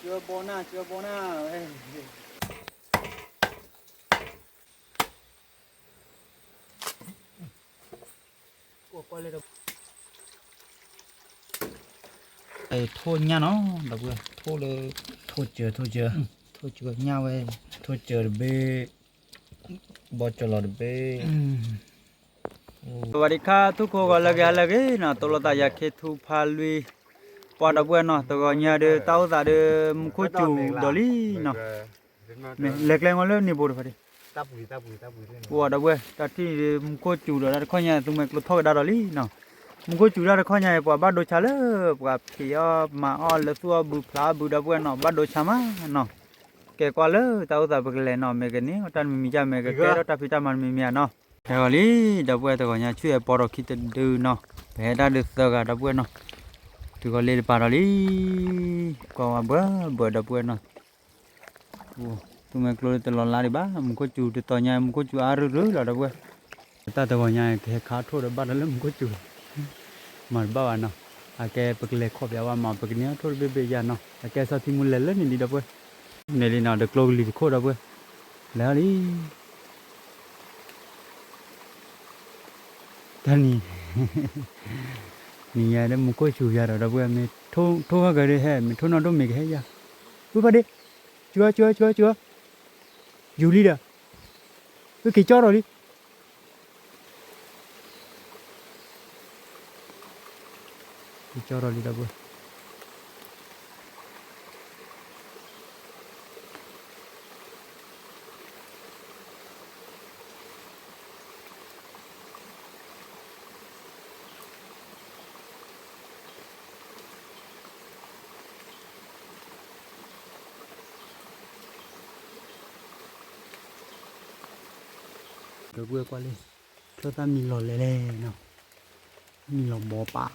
chưa bò na qua lên đâu thôi nha nó đâu vừa thôi chưa nhau ấy thôi chờ bê bỏ cho lọt bê สวัสดีครับทุกคนก็เลยนะตัวเราตายาเคทูพาลุยปอดบัวเนาะตัวก็เนี่ยเด้อเต้าตาเด้อมุขจูดอลี่เนาะเล็กๆก็เล่นนี่บ่ได้พอดีตาปุยปอดบัวตาที่มุขจูดอข้อเนี่ยตุ้มเมกลุทอกดาดอลี่เนาะมุขจูดอข้อเนี่ยปอบ้านโดชาเลปอพี่อ้อมาอ้อเลซัวบุพลาบุดาบัวเนาะบ้านโดชามาเนาะแกก็เลยเต้าตาเบกเลยเนาะเมกันนี่ตันมีจ้าเมกแกรตาพิตามันมีเมียเนาะเฮ้ยลีดับเบิ้ลตัวนี้ช่วยปอดคิดดูเนาะเฮ้ยได้ดึกตัวกันดับเบิ้ลเนาะตัวก็เลยปาราลีก็มาเบื่อดับเบิ้ลเนาะโอ้ตัวเมกโลตลอดลาดิบ้ามันก็จูตัวนี้มันก็จูอาร์รู้แล้วดับเบิ้ลแต่ตัวนี้แค่ขาดโทษบ้านแล้วมันก็จูมันบ้าเนาะแกปกเล็กขอบยาวมาปกเนี้ยโทษเบี้ยเนาะแกสัตว์ที่มุนเล่นนี่ดับเบิ้ลเนี่ยลีน่าเด็กโลลีโคดับเบิ้ลแล้วลีท่านี่นี่ยาเดมุกชูยาเราด้วยมีทุ่งก็ได้แห่มีทุ่งนอนต้องมีแค่ยารู้ป่ะดิชัวอยู่ลีด่ะก็กี่จอร์ดิกี่จอร์ลีด่ะบ่เดี๋ยวเบื่อกว่าเลยถ้ามีหลอดเล่ๆเนาะมีหลอดบ่อป่า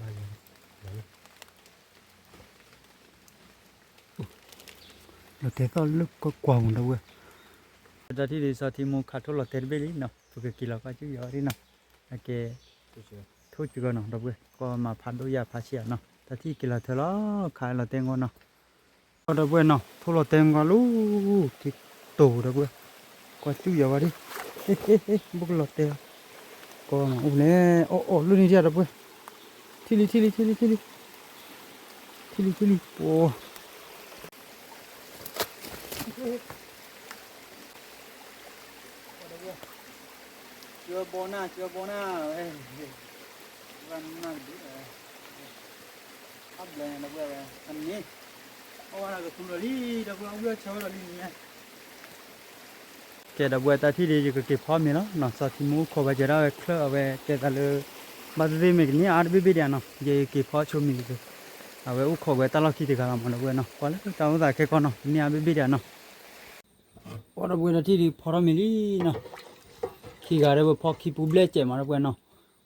บายเลยเราเทก็ลึกก็กว้างนะเว้ยแต่ที่ดีสุดที่มุขทุเราเทเบลีเนาะพวกกิโลก็จะเยอะดิเนาะโอเคทุกจุดเนาะเราเว้ยก็มาพัดด้วยยาพัดเสียเนาะแต่ที่กิโลเท่าไรขายเราเต็งกันเนาะเราเว้ยเนาะทุเราเต็งกันลูกที่โตเราเว้ยก็จุดเยอะดิบุกหลอดเตะก็มาอุ้มเลยโอ้ลูกนี่เดียวเราเว้ยทิลิโอ้chưa bò naเอ้ยวันนั้นดิอัพเลยนะเว้ยอันนี้เอาว่าเราคุณลี่เราเอาเรื่องเช่าเราลี่เนี่ยแกดับเบิลตาที่ดีอยู่กับเก็บพร้อมเนี่ยเนาะเนาะสัตว์ที่มูขอไปจะได้เคลื่อนเอาไว้แกตาเลยมาดูดีเมกนี่อาร์บีบีเดียเนาะเย่เก็บพร้อมชมมีเลยเอาไว้อุขอไว้ตลอดคิดกันมาดับเบิลเนาะพอแล้วตามว่าแค่ก่อนเนาะนี่อาร์บีบีเดียเนาะพอดับเบิลที่ดีพอเรามีลี่เนาะขี้การะบบพอขี้ปุ๊บเล่เจ็บมาดับเบิลเนาะ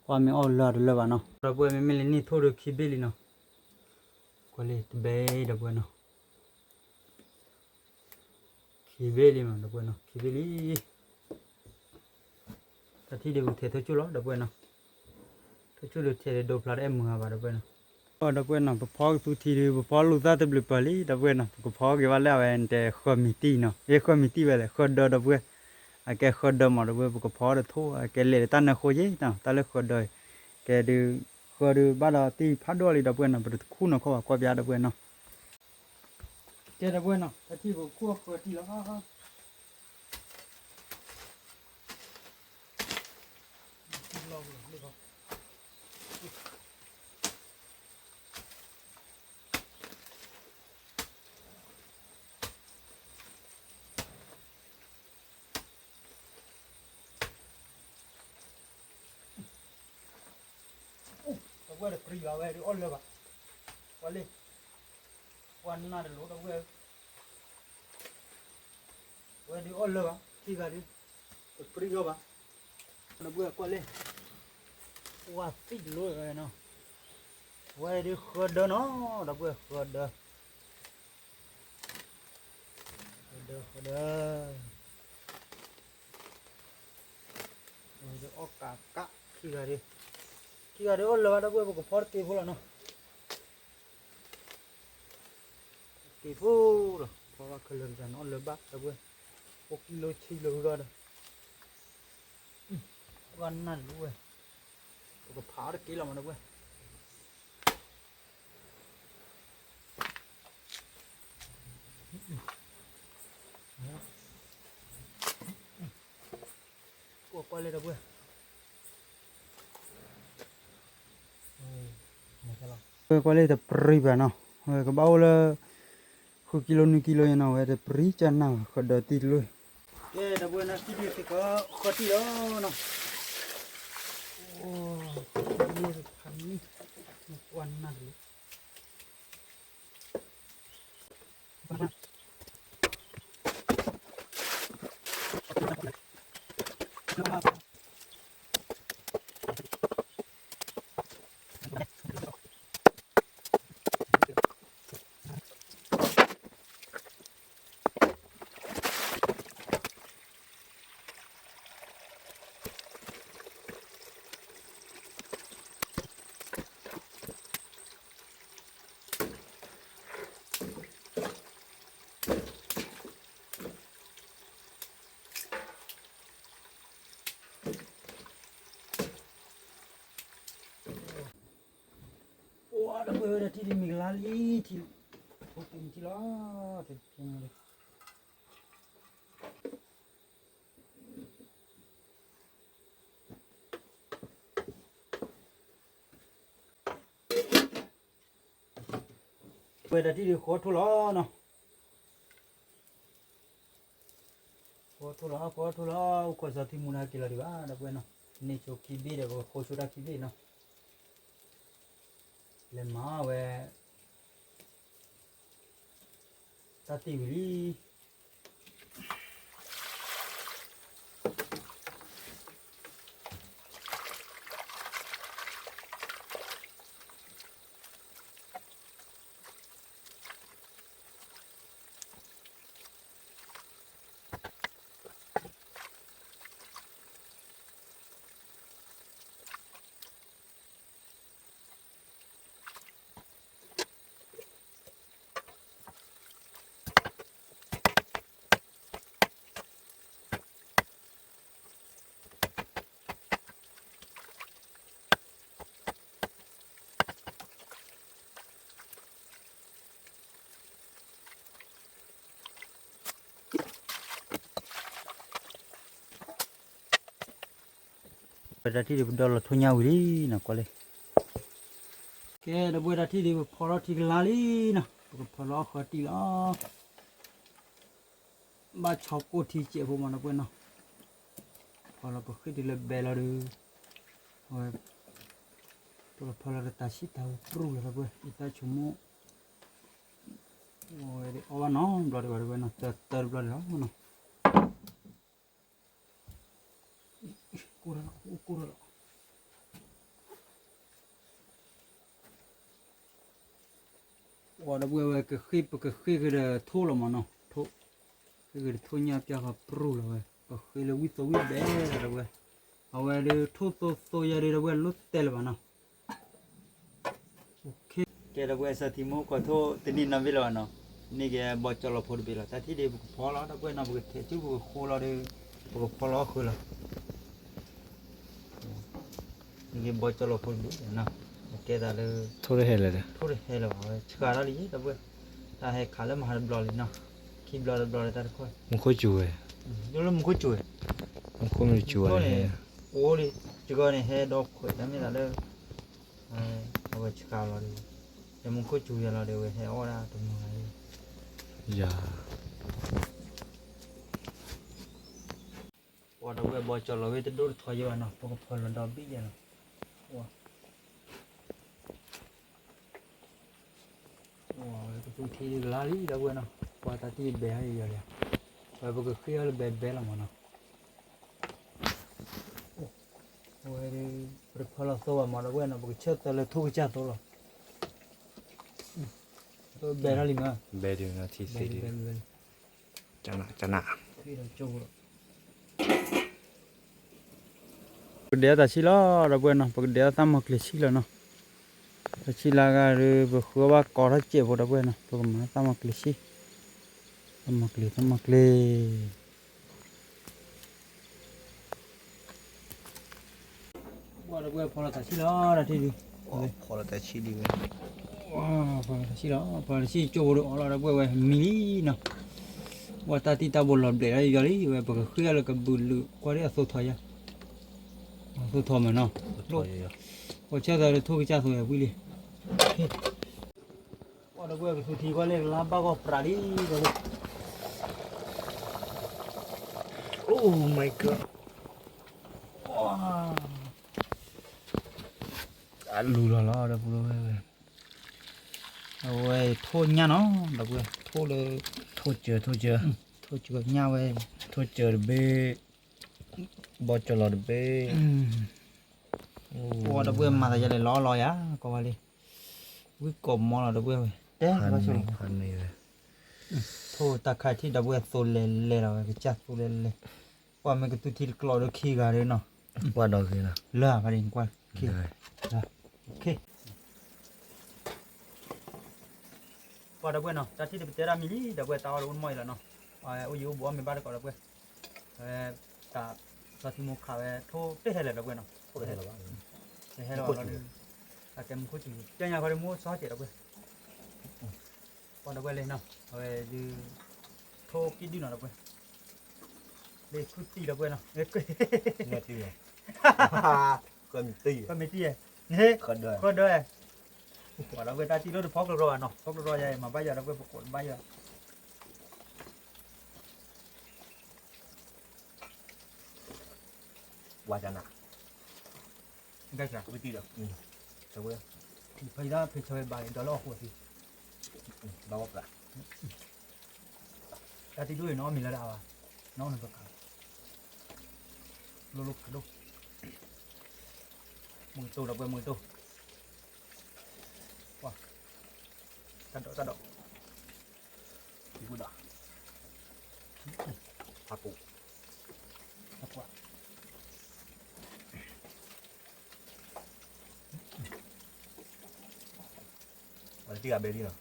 ความมีออลล์เลยว่ะเนาะดับเบิลไม่มีนี่ทั่วดูขี้เบลี่เนาะก็เลยเบย์ดับเบิลเนาะขี้เบลี่มันดับเบิลเนาะขี้เบลี่แต่ที่เดี๋ยวเททุ่จุล้อดับเบิลเนาะทุ่จุดเทเดโดพลาดมือมาดับเบิลเนาะดับเบิลเนาะพอทุกทีเดียวพอลูกตาเต็มเลยไปเลยดับเบิลเนาะก็พอเกี่ยวกับแล้วเอ็นแต่ข้อมิตีเนาะข้อมิตีไปเลยข้อเดอดับเบิลแกข้อเดอมาดับเบิลก็พอเดอทั่วแกเลยตั้งแต่ข้อเย่เนาะตั้งแต่ข้อเดอแกดูข้อดูบ้านเราตีพัดด้วยเลยดับเบิลเนาะเป็นคู่เนาะเขาว่าความยาวดับเบิลเนาะเจ้าดับเบิลเนาะแต่ที่ผมคู่ข้อที่แล้วเว้ยปรีเอาไว้ดูอ่อนเลยป่ะวันนี้วันน่าจะรู้ตัวเว้ยดูอ่อนเลยป่ะที่กันดิปรีเอาป่ะตัวเว้ยกว่าเลยว่าติดเลยเนาะเว้ยดูขวดเด้อเนาะตัวเว้ยขวดเด้อออกกะที่กันดิอ่อนเลยป่ะตัวเว้ยก็พอตีพอแล้วเนาะ kỳ phố rồiเพราะว่าคือเรื่องจะนอนเลยบ้าแล้วเว้ย6 กิโล7 กิโลก็ได้วันนั้นเว้ยก็พาได้กี่แล้วมันเว้ยก็ไปเลยนะเว้ยก็เลยแต่ปรีบเนาะก็เบาเลยคือกิโล1 กิโลเนาะเว้ยแต่ปรีจันเนาะก็เดือดติดเลยเอ๊ะแต่เว้ยนะที่ดีก็ขอที่แล้วเนาะโอ้ยพันนี่วันนั้นเลยว้าวเบอร์ที่มีลาลีที่พวกกินที่ล้อที่นี่เบอร์ที่โคตรทุล้อเนาะโคตรทุล้ออุปสรรคที่มุนากิลาดีบ้านะเว้ยเนาะนี่โชคีบีเดี๋ยวโคชูราคีบีเนาะเลมาเว้ตาติวิลีBerarti di benda latunya wili nak kau le. Okay, dah berarti di pola tiga lali nak, pola khati lah. Baca kau tiga pun mana pun nak. Pola pakai di lebel ada. Pola retasi tahu perlu lah pun. Kita cuma, awan no, belar nak ter belar lah. Ukur Wah, dah buat ke khip ke thô là mà nó thô cái thô nhà kia gặp pru là vậy, cái là vít bé là vậy, à vậy để thô giờ để vậy lót tel mà nó, ok, cái là vậy sao thì mua có thô tên đi nằm bên là nó, này cái bao cho là phốt bên là, tại thì để phó là đó vậy nó vậy thế chứ khô là để phó là khô là, này cái bao cho là phốt bên là cái đó là thôi hết rồi thôi hết rồi, chả ra gì đâu vậy, ta hay khá là mà hạt bò lên nào, khi bò ta coi, không có chuối nhớ là không có chuối, không có mấy chuối này, ô đi, chỉ có này hay đọc khỏi, đó mới là đâu, rồi chả là đi, em không có chuối là đều hay ô ra tụi mình, dạ, ô đâu vậy bò cho là vậy tới đốt thôi giờ nào, bò phơi là đau biết giờ nào, cái thì lá lý đâu vậy nào, qua ta thì bé hay giờ vậy, rồi cái kia là bé là mà nào, rồi rồi phơi là sâu mà đâu vậy nào, cái chết là thu cái chết thôi rồi, bé là gì mà, bé đi nó thì xí đi, chả nạ, cái đĩa ta xí lo đâu vậy nào, cái đĩa ta mặc lịch xí là nó. Chilaga berkuah kora cie bodoh gue nah, bagaimana sama klisi, sama kli. Bodoh gue pola kasih lah nanti di. Pola tak cili gue. Wah, pola kasih coba orang gue mili nah. Wah tadi tak boleh beli lagi kali, gue berkuah lah ke bulu, kau dia sotoya, sotoy mana? Betul ya. Wah cara tu kita tu ya boleh. Waduh gue kesuti gue lagi laba kok perali gue. Oh my god. Wah. Alu lah ada puluh gue. Ôi thô nha nó đọc gue thô là thô chưa nhau ơi thô chưa bê bỏ cho lọt bê. Ủa đọc gue mà tại giờ lại lo á có vào đi. Ui cồm mò là đọc gue. Pan này rồi. Thô ta khai thì đọc gue xô lê rồi cái chát xô lê. Qua mấy cái tụi thịt clò được khi gà đấy nó. Qua đâu kia nào. Lừa vào đi qua. Khi. Ok. Qua đọc gue nào. Ta thì được ra mili đọc gue tao luôn mồi là nó. Ôi yêu bố mình bắt được đọc gue. Ta ta thì mua khá về thô tê hay là đọc gue nào. Có thể là bạn. Tê hay là cái mua chỉ cho nhà phải mua xóa chỉ đọc gue. Qua đọc gue lên nào. Rồi đi thô cái đi nào đọc gue. Để cứ tì đọc gue nào. Nghe tì rồi. Con tì. Con mấy tì à? Nè. Con đời. Con đời. Quả đọc gue ta tì nó được phóc được rồi à nó. Phóc được rồi vậy mà bây giờ đọc gue phục cuộn bây giờ. Qua cho nào. Cái gì? Với tì được. Sao gue. Thì phải ra phải chơi bài đó lo của thì. Bao bọc lại. Ta tì đuôi nó mình là đạo à. Nó là vật cả. Lúc lúc. Mùi tô đọc gue mùi tô. Wow. Ta đổ. Thì vui đỏ. Phá cụ. Thật quá. Và tì gà bê đi nào.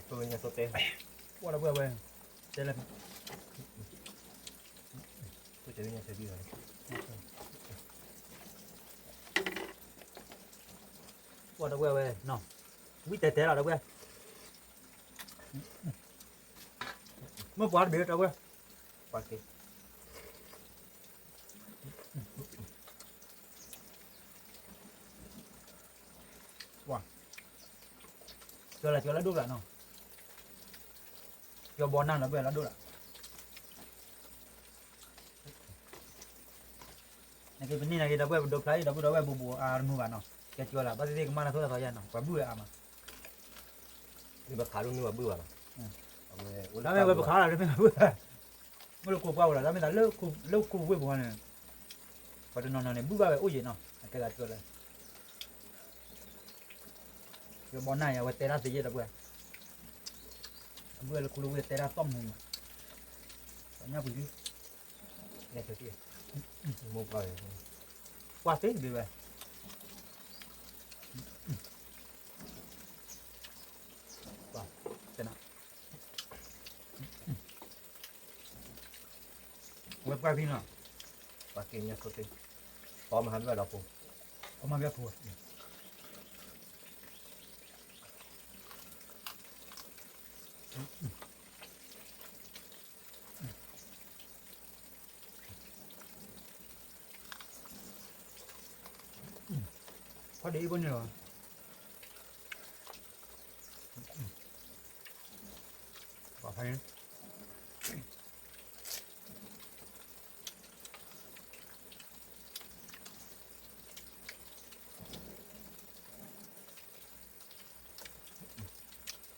Tôi nhà sốt tên. Qua đọc gue. Đây là Tôi chạy đi nhà xe đi rồi. qua đọc gue nó. Quý tè là đọc gue. Mới quá biết đọc gue. Qua kia. Cho là đúc lại nó. Cho bón năng là bây giờ nó đúc lại. Cái bên này đọc gue đúc lại đọc gue bù mua vào nó. Cái cho là bắt đi cái mana thôi thời gian nó. Quá bùi à mà. Đi bạc khá luôn nhưng mà bưa mà. Đó mấy bữa khá là mấy bữa. Mới lúc qua là đó mấy là lúc bữa bữa này. Và nó này bữa vào ôi gì nó. Cái là cho là. Cái bón này ở tera gì đọc gue. Bữa là cô lúc tera tôm này mà. Nhá bùi. Nghe thế kia. Một vài. Qua thế đi về. Wow, thế nào? Quay quay phim nào? Qua kia nhà sốt tên. Có mà hắn vào đọc cùng. Có mà biết phù. Có đi bao nhiêu? Bỏ phải.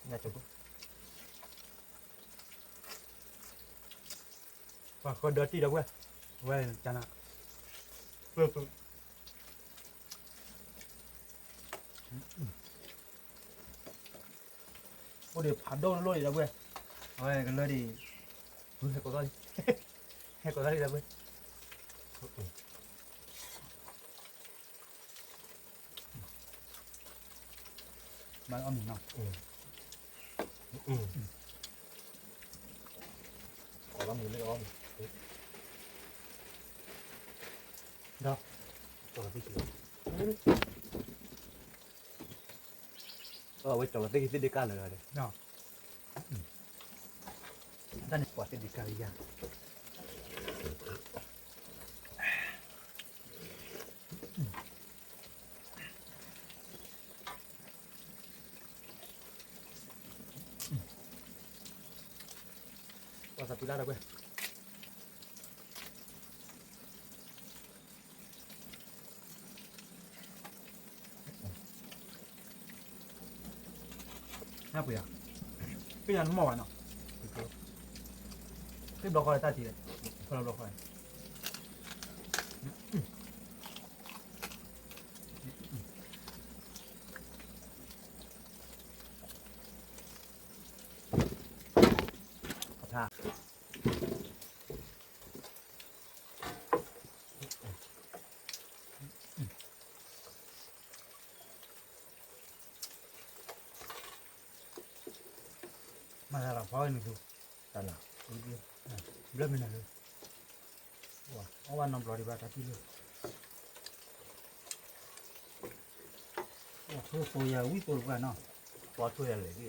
Nhà chụp. Và con đợt đi đâu quên. Quên chả nào. Vâng. Ôi để phản đô nó lôi đi đâu quên. Ôi cái lôi đi. Ui có rồi. ก็ได้เลย มันอ้อมเนาะ ขอรับมือไม่ร้อนตัวที่เขียวไว้จอดที่ที่เด็กกันเลย เนาะด้านนี้ปวดติดดีกันอย่าง ว่าสับปีละได้เว้ย น่าเบื่อพี่ยันหม้อเนาะพี่บล็อกอะไรตาทีเลยคนละบล็อกอะไร ท่า มาแล้วเราพอหนึ่งดู ตลาด เริ่มเป็นอะไรว้าเอาวันน้ำร้อนดีกว่าตาทีเลยโอ้โหตัวยาววิ่งตัวกันเนาะ ปอช่วยอะไรพี่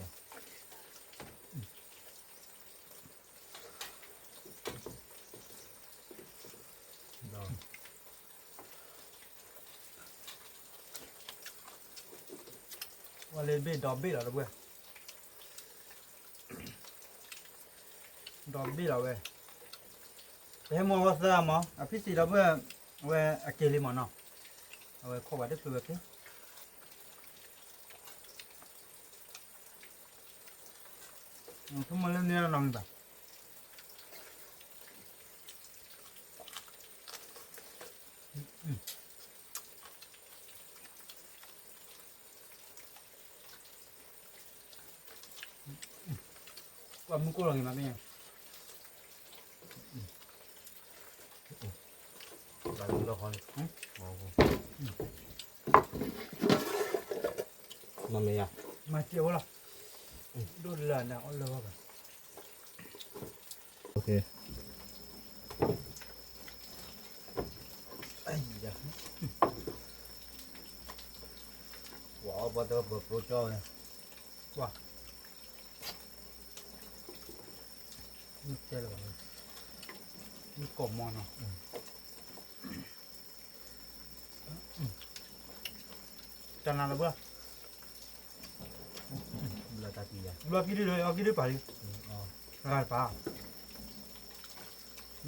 ว่าเลยเบ็ดดอกเบ็ดเหรอเว้ยดอกเบ็ดเหรอเว้ยเฮ้ยมัวว่าซะมั้งอ่ะพี่สิเราเว้ยเว้ยอะเกลิมั้งเนาะเว้ยขอว่าได้เปลือกเนี่ยทุ่มมาเล่นเนี่ยน้องแบบว่ามึงกูลองยังไงเนี่ย เราดูละครมองมันไม่ยาก มาเจียวหรอดูแลนะเอาเลยว่าแบบ โอเค ไอ้ยา ว้าวพอตัวเปิดโปรจอย นี่เจ๋อเลยนี่กบมอนเนาะจานนั้นละเบ้อ เราตาตีอ่ะ เรากินได้เลยเอากินได้ไปดิ อ๋อ อะไรป่ะ น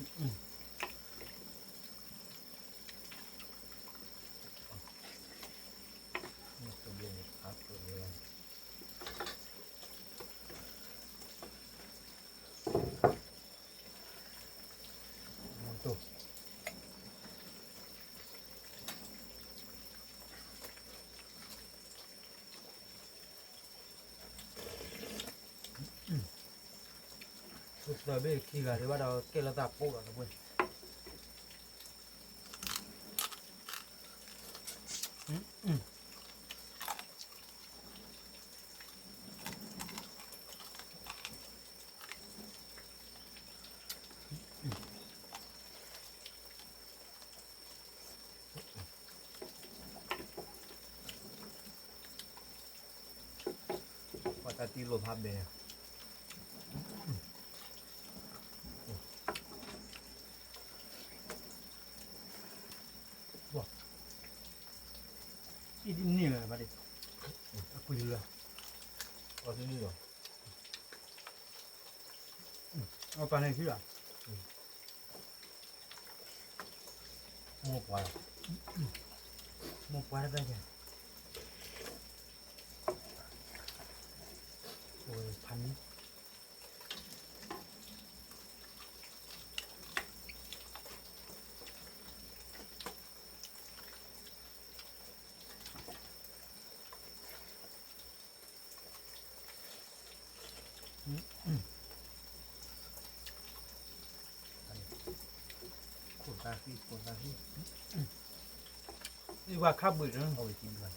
ี่ตัวเดียวครับตัวเดียว มันตุสุดเลยเบ้ขี้กันที่ว่าเราเกล้าตาปุ๊กอ่ะทุกคนพอตาตีรวมภาพเดียว อีนี่เลยมาดิคุยเลย เอาที่นี่เหรอ เอาไปไหนที่อ่ะ โม่ปล่อย หมกไว้ได้ยังโอ้ยพันนี้ ตาพี่ปวดตาพี่นี่ว่าข้าบึ้งเอาไปกินกัน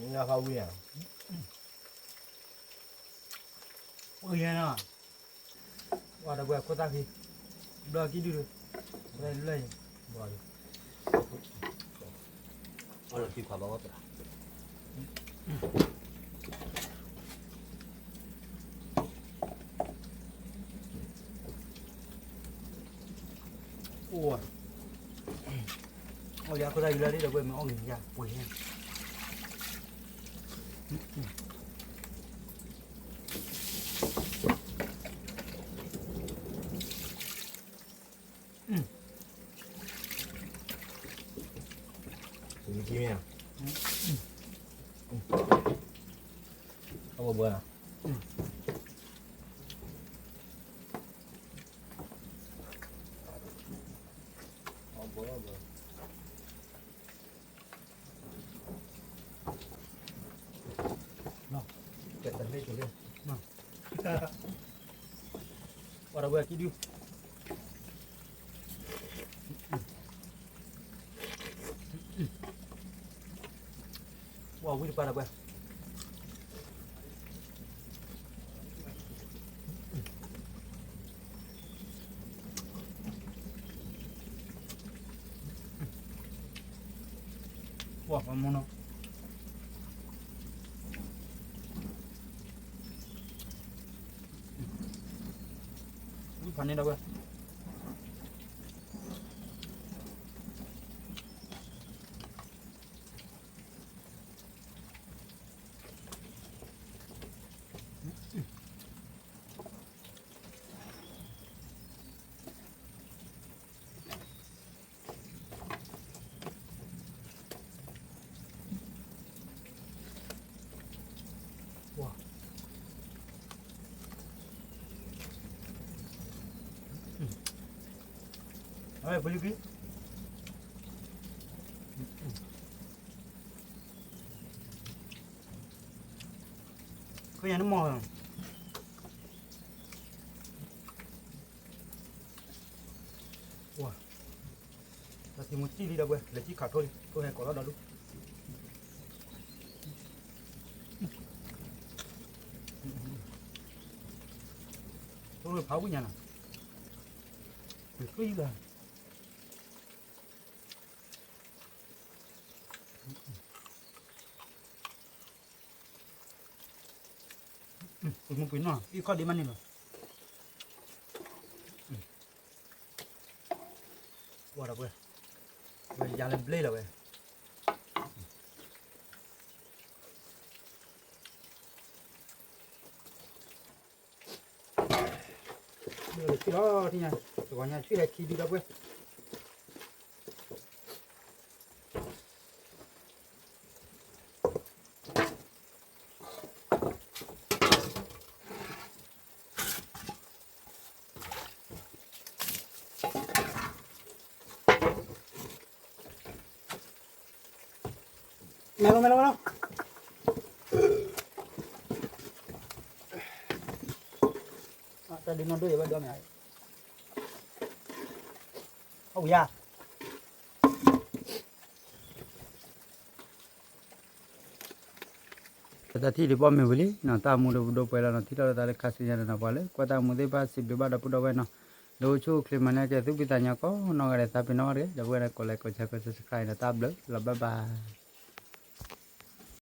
นี่นะเขาวิ่งนะว่าแต่ว่าโคตรพี่ดอกกี่ดูเลยบ่อย 오늘 뒤 봐먹었더라. ủa ôi dạ có đây lên đi được quên mà ôi dạ quên nha 느낌이야. 어, 뭐야? 뭐야. Kẹt tận đây chỗ lên vào đâu kia đi wow đi para wow vámonos panen đâu wow Ơi, beli cái. Có nhà nó mò không? Wow. Là thì một chi đi đâu vậy? Là chi khảo thôi, thôi hay có đó đâu đúng. Tôi pháo cái nhà nào. Cái gì vậy? Một cái nọ, đi con đi ăn đi rồi. Qua đâu vậy? Vậy giờ làm play rồi vậy. Được cái đó thì nha, còn nhà chuyện này khi đi đâu vậy? Melo. Tadi nodo ya badam ya. Oh ya. Tadi di bawah membeli, nah tamu do pela nanti kalau tarik kasihnya na pale, kota muda pas sip di bawah dapat dapat no. Lucu klimanya kayak itu ditanya kok, no ada tapi no ada, jadi ada kolek kocak subscribe na tablet, bye bye.